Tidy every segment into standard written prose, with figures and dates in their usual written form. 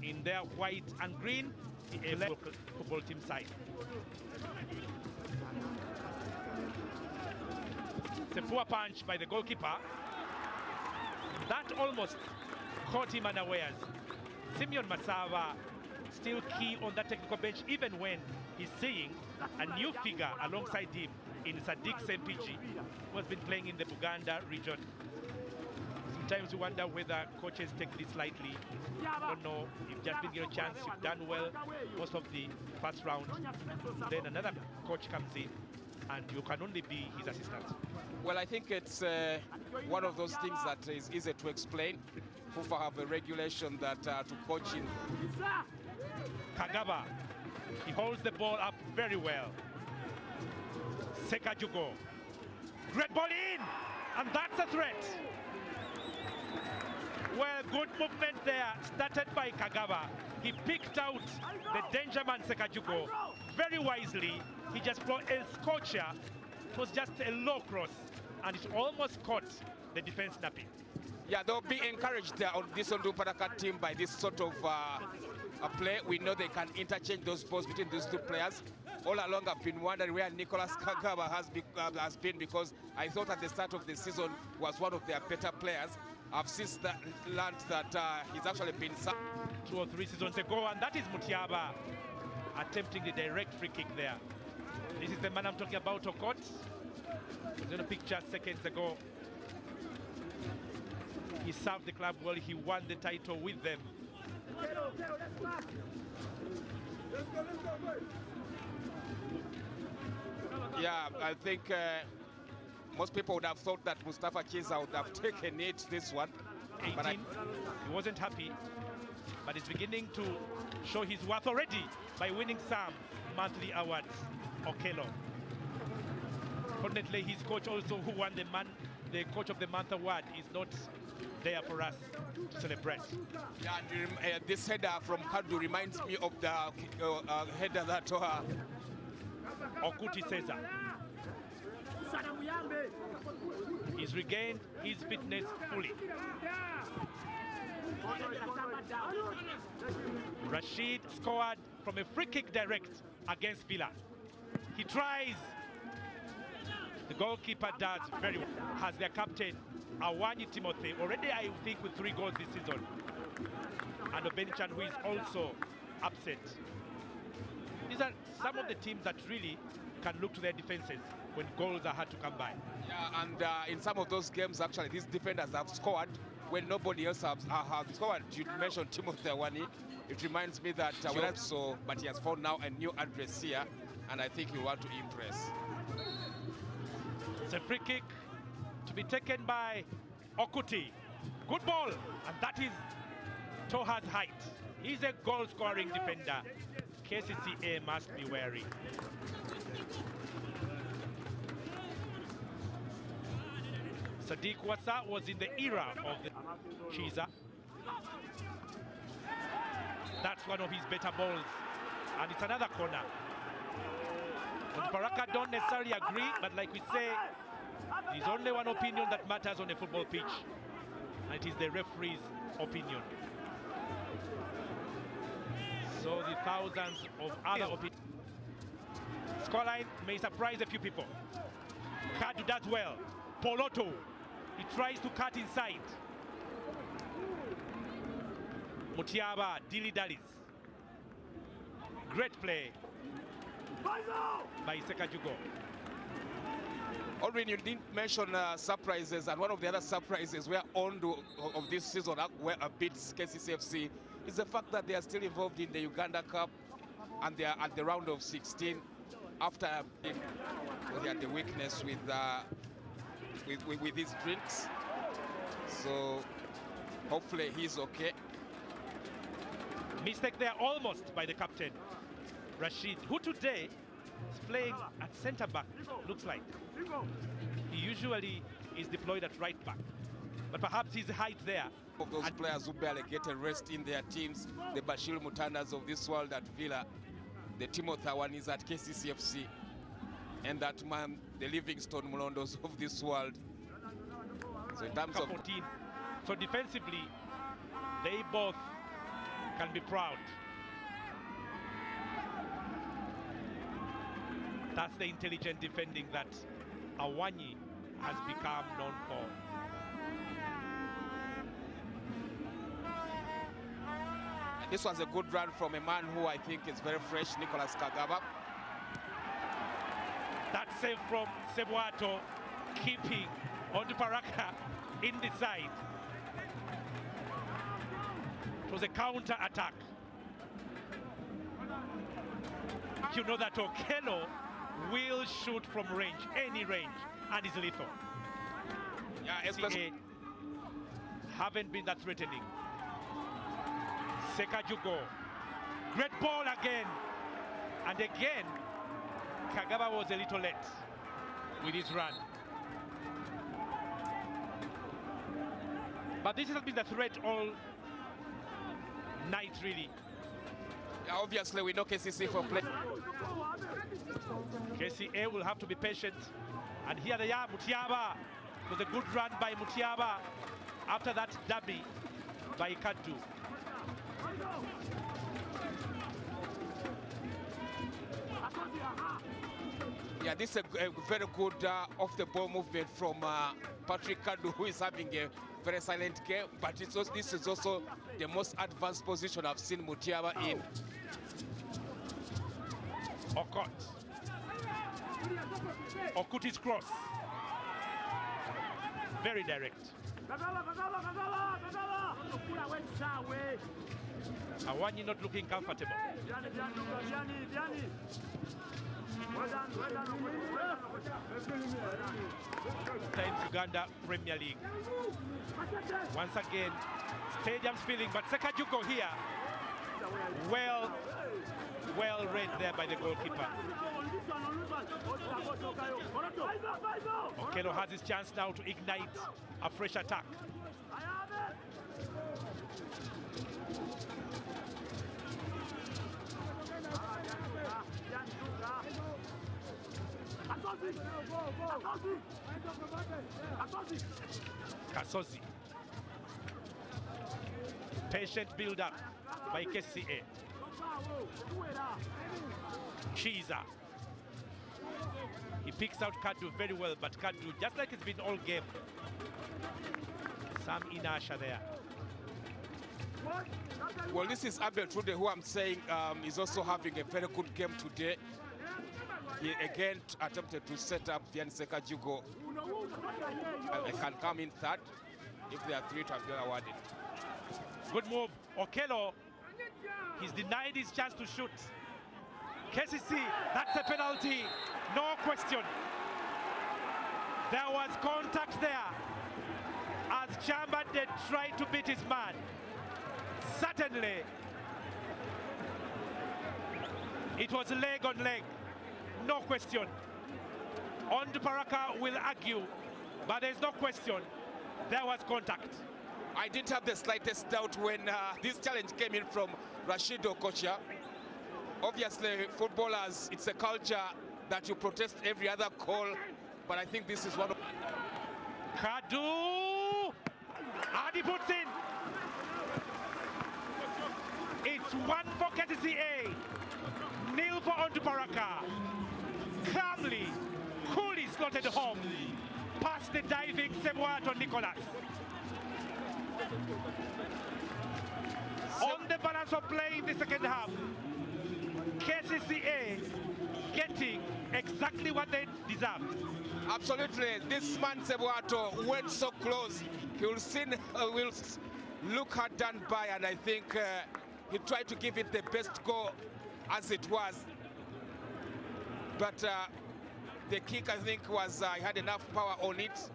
in their white and green, the football team side. It's a poor punch by the goalkeeper. That almost caught him unawares. Simeon Masava still key on that technical bench, even when he's seeing a new figure alongside him in Sadiq Sempiji, who has been playing in the Buganda region. Sometimes you wonder whether coaches take this lightly. I don't know. You've just been given a chance. You've done well most of the first round. Then another coach comes in, and you can only be his assistant. Well, I think it's one of those things that is easy to explain. FUFA have a regulation that to coach in. Kagaba, he holds the ball up very well. Sekajugo, great ball in, and that's a threat. Well, good movement there, started by Kagaba. He picked out the danger man Sekajugo very wisely. He just brought a scorcher. It was just a low cross, and it almost caught the defense napping. Yeah, they'll be encouraged on this ONDUPARAKA team by this sort of play. We know they can interchange those balls between these two players. All along I've been wondering where Nicholas Kagaba has been, because I thought at the start of the season was one of their better players. I've since learned that he's actually been 2 or 3 seasons ago, and that is Mutiaba attempting the direct free kick there. This is the man I'm talking about, Okot. I was in a picture seconds ago. He served the club well. He won the title with them. Yeah, I think most people would have thought that Mustafa Kcca would have taken it, this one. 18, he wasn't happy, but he's beginning to show his worth already by winning some monthly awards. Okello. Fortunately, his coach also, who won the Coach of the Month award, is not there for us to celebrate. Yeah, and, this header from Kadu reminds me of the header that Okuti Cesar. He's regained his fitness fully. Rashid scored from a free kick direct against Villa. He tries. The goalkeeper does very well. Has their captain, Awanyi Timothy, already I think with 3 goals this season. And Obenichan, who is also upset. These are some of the teams that really can look to their defenses when goals are hard to come by. Yeah, and in some of those games, actually, these defenders have scored when nobody else has scored. You mentioned Timothy Awani. It reminds me that but he has found now a new address here, and I think he want to impress. It's a free kick to be taken by Okuti. Good ball, and that is Toha's height. He's a goal-scoring defender. Kcca must be wary. Sadiq Wasa was in the era of the Kcca. That's one of his better balls, and it's another corner. ONDUPARAKA don't necessarily agree, but like we say, there's only one opinion that matters on a football pitch, and it is the referee's opinion. So the thousands of other opinions. Scoreline may surprise a few people. Kadu does well. Poloto, he tries to cut inside. Mutiaba, dilly-dallies. Great play by Sekajugo. Already you didn't mention surprises, and one of the other surprises where Ondu of this season were a bit Kcca is the fact that they are still involved in the Uganda Cup, and they are at the round of 16 after they had the weakness with his drinks. So hopefully he's okay. Mistake there almost by the captain, Rashid, who today is playing at centre-back, looks like. He usually is deployed at right-back, but perhaps his height there. Of those players who barely get a rest in their teams, the Bashir Mutanas of this world at Villa, the Timothy Awanis at KCCFC, and that man, the Livingstone Mulondos of this world. So in terms of 14. So defensively, they both can be proud. That's the intelligent defending that Awanyi has become known for. This was a good run from a man who I think is very fresh, Nicholas Kagaba. That save from Sebuato, keeping ONDUPARAKA in the side. It was a counter-attack. You know that Okello will shoot from range, any range, and is lethal. Yeah, especially haven't been that threatening. Sekajugo, great ball again, and again Kagaba was a little late with his run, but this has been the threat all night, really. Yeah, obviously we know Kcca for play. Kcca will have to be patient, and here they are. Mutiaba. It was a good run by Mutiaba after that derby by Kadu. Yeah, this is a very good off-the-ball movement from Patrick Kadu, who is having a very silent game, but this is also the most advanced position I've seen Mutiaba in. Okot. Okuti's cross. Very direct. Awanyi not looking comfortable. Times Uganda Premier League. Once again, stadium's feeling, but Sekajugo here. Well read there by the goalkeeper. Okello has his chance now to ignite a fresh attack. Kasozi. Patient build-up by Kcca. Kcca. He picks out Kadu very well, but Kadu, just like it's been all game, some inertia there. Well, this is Abel Trude, who I'm saying is also having a very good game today. He again attempted to set up Vian Sekajugo. They can come in third if they are three to have been awarded. Good move. Okello, he's denied his chance to shoot. Kcca, that's a penalty. No question. There was contact there as Chambande tried to beat his man. Certainly, it was leg on leg. No question. ONDUPARAKA will argue, but there's no question. There was contact. I didn't have the slightest doubt when this challenge came in from Rashid Okocha. Obviously, footballers, it's a culture that you protest every other call, but I think this is one of... Kadu! Adi puts in. It's one for Kcca, nil for ONDUPARAKA. Calmly, coolly slotted home, past the diving Sebuato Nicholas. On the balance of play in the second half, Kcca getting exactly what they deserve. Absolutely, this man Sebuato went so close. He will look hard done by, and I think he tried to give it the best go as it was. But the kick, I think, was he had enough power on it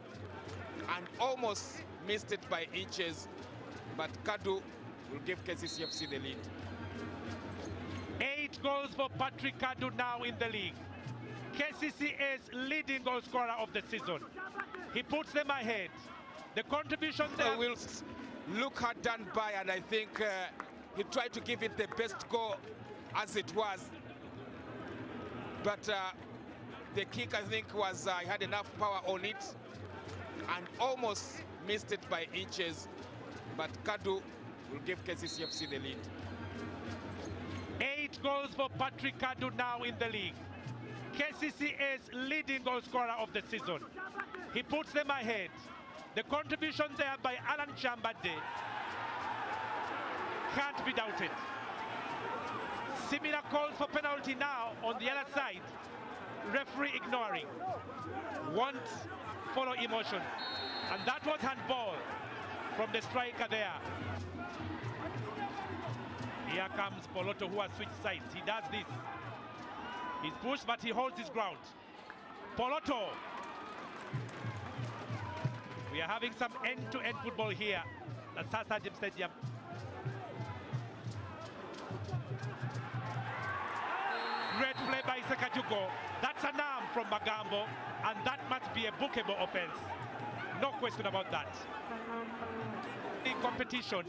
and almost missed it by inches. But Kadu will give Kcca the lead. 8 goals for Patrick Kadu now in the league. Kcca's leading goal scorer of the season. He puts them ahead. The contribution there will look hard done by, and I think he tried to give it the best go as it was. But the kick, I think, was he had enough power on it and almost missed it by inches. But Kadu will give Kcca the lead. 8 goals for Patrick Kadu now in the league. KCCA's leading goal scorer of the season. He puts them ahead. The contribution there by Alan Chambade can't be doubted. Similar calls for penalty now on the other side. Referee ignoring. Won't follow emotion. And that was handball from the striker there. Here comes Poloto, who has switched sides. He does this. He's pushed, but he holds his ground. Poloto. We are having some end-to-end football here at Startimes Stadium. Great play by Sekajugo. That's an arm from Magambo, and that must be a bookable offense. No question about that. In competition,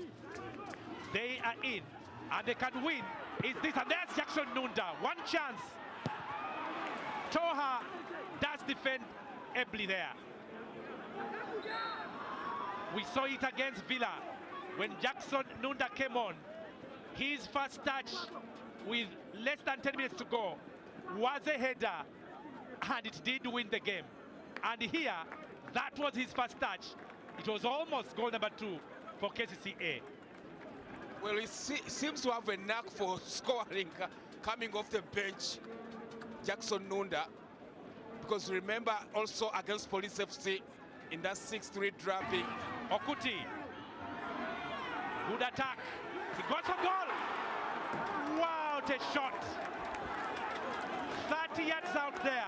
they are in, and they can win. Is this, and there's Jackson Nunda. One chance. Toha does defend ably there. We saw it against Villa when Jackson Nunda came on. His first touch with less than 10 minutes to go was a header, and it did win the game. And here, that was his first touch. It was almost goal number 2 for KCCA. Well, he seems to have a knack for scoring coming off the bench, Jackson Nunda. Because remember also against Police FC in that 6-3 drubbing. Okuti, good attack. He got some goal. Wow, what a shot. 30 yards out there.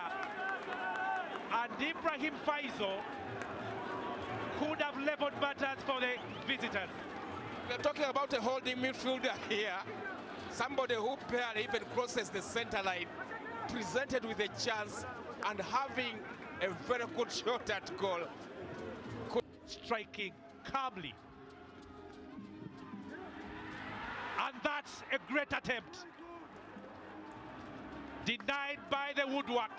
And Ibrahim Faizo could have leveled matters for the visitors. We're talking about a holding midfielder here. Somebody who barely even crosses the center line, presented with a chance and having a very good shot at goal. Striking calmly. And that's a great attempt. Denied by the woodwork.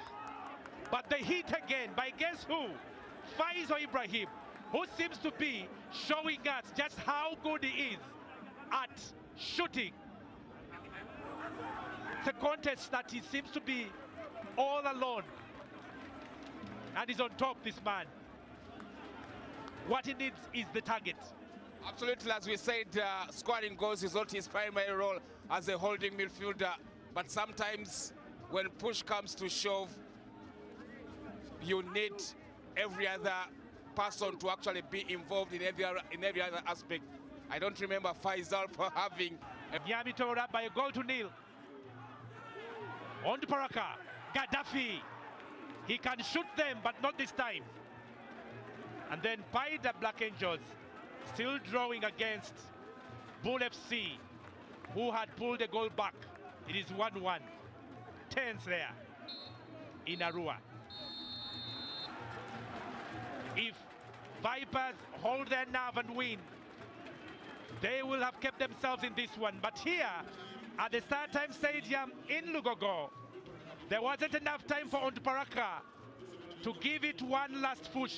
But they hit again by guess who? Faizo Ibrahim, who seems to be showing us just how good he is at shooting. It's a contest that he seems to be all alone. And he's on top, this man. What he needs is the target. Absolutely, as we said, scoring goals is not his primary role as a holding midfielder. But sometimes when push comes to shove, you need every other person to actually be involved in every other aspect. I don't remember Faisal for having Nyami tore up by a goal to nil. ONDUPARAKA, Gaddafi. He can shoot them, but not this time. And then Paida Black Angels still drawing against Bull FC, who had pulled the goal back. It is 1-1. Tense there in Arua. If Vipers hold their nerve and win, they will have kept themselves in this one. But here at the Startimes Stadium in Lugogo, there wasn't enough time for ONDUPARAKA to give it one last push.